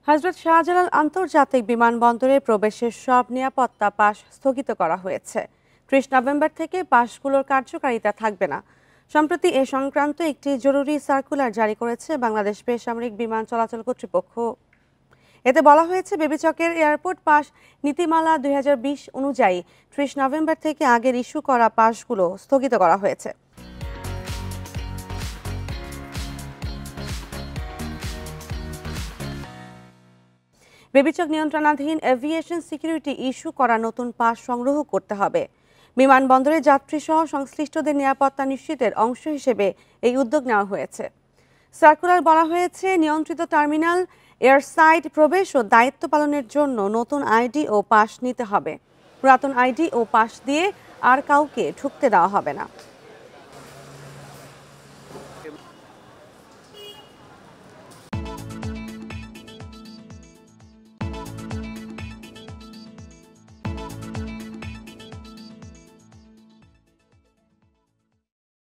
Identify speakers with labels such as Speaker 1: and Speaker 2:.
Speaker 1: হযরত শাহজালাল আন্তর্জাতিক বিমানবন্দরে প্রবেশের সব নিরাপত্তা পাস স্থগিত করা হয়েছে। ৩০ নভেম্বর থেকে পাসগুলোর কার্যকারিতা থাকবে না। সম্প্রতি এ সংক্রান্ত একটি জরুরি সার্কুলার জারি করেছে বাংলাদেশ বেসামরিক বিমান চলাচল কর্তৃপক্ষ। এতে বলা হয়েছে, বেবিচকের এয়ারপোর্ট পাস নীতিমালা ২০২০ অনুযায়ী ৩০ নভেম্বর থেকে আগের ইস্যু করা পাসগুলো স্থগিত করা হয়েছে। বেবিচক নিয়ন্ত্রণাধীন এভিয়েশন সিকিউরিটি ইস্যু করা নতুন পাস সংগ্রহ করতে হবে। বিমানবন্দরে যাত্রীসহ সংশ্লিষ্টদের নিরাপত্তা নিশ্চিতের অংশ হিসেবে এই উদ্যোগ নেওয়া হয়েছে। সার্কুলার বলা হয়েছে, নিয়ন্ত্রিত টার্মিনাল, এয়ারসাইড প্রবেশ ও দায়িত্ব পালনের জন্য নতুন আইডি ও পাস নিতে হবে। পুরাতন আইডি ও পাস দিয়ে আর কাউকে ঢুকতে দেওয়া হবে না।